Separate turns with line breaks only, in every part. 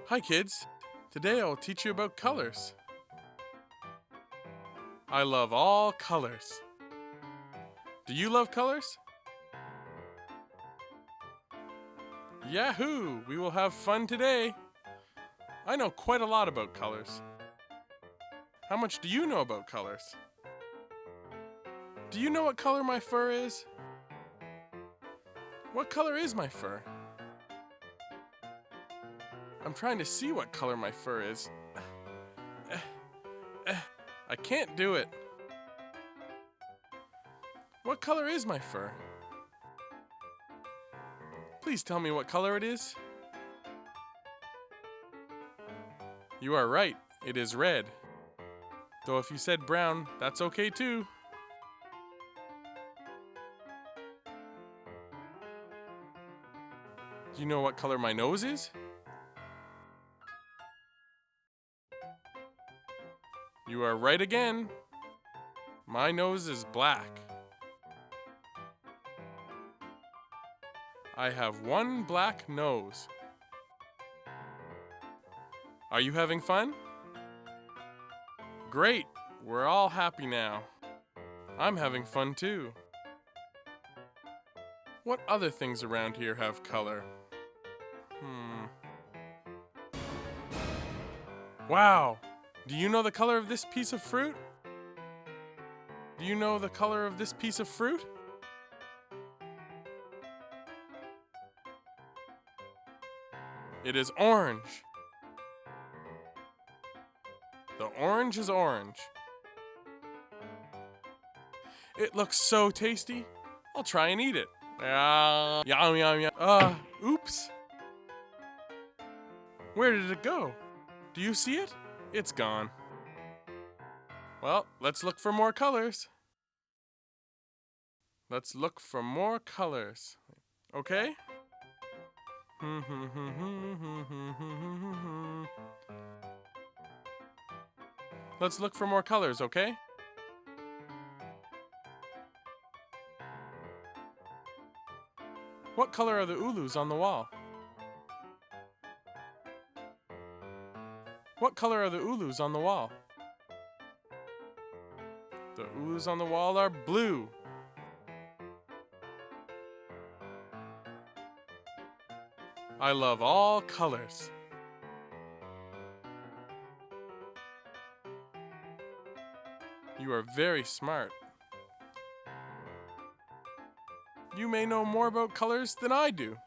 Hi kids, today I will teach you about colors. I love all colors. Do you love colors? Yahoo! We will have fun today. I know quite a lot about colors. How much do you know about colors? Do you know what color my fur is? What color is my fur? I'm trying to see what color my fur is. I can't do it. What color is my fur? Please tell me what color it is. You are right, it is red. Though if you said brown, that's okay too. Do you know what color my nose is? You are right again. My nose is black. I have one black nose. Are you having fun? Great, we're all happy now. I'm having fun too. What other things around here have color? Wow! Do you know the color of this piece of fruit? Do you know the color of this piece of fruit? It is orange. The orange is orange. It looks so tasty. I'll try and eat it. Yum, yum, yum. Oops. Where did it go? Do you see it? It's gone. Well, let's look for more colors. Let's look for more colors. Okay? Let's look for more colors, okay? What color are the ulus on the wall? What color are the ulus on the wall? The ulus on the wall are blue. I love all colors. You are very smart. You may know more about colors than I do.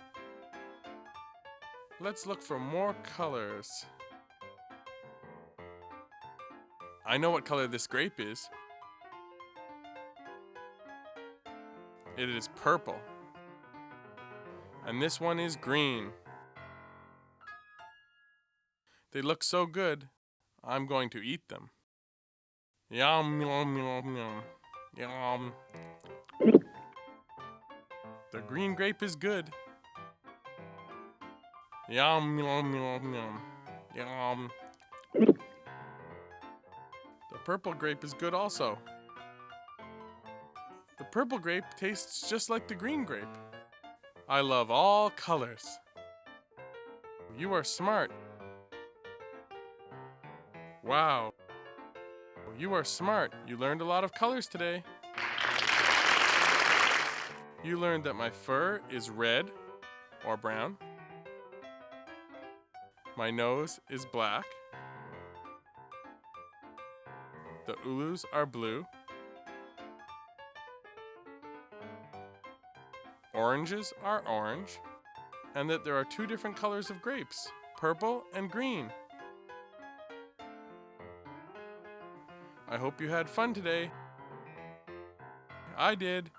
Let's look for more colors. I know what color this grape is. It is purple. And this one is green. They look so good, I'm going to eat them. Yum, yum, yum, yum. Yum. The green grape is good. Yum, yum, yum, yum. Yum. The purple grape is good also. The purple grape tastes just like the green grape. I love all colors. You are smart. Wow. You are smart. You learned a lot of colors today. You learned that my fur is red or brown. My nose is black. The ulus are blue. Oranges are orange. And that there are two different colors of grapes, purple and green. I hope you had fun today. I did.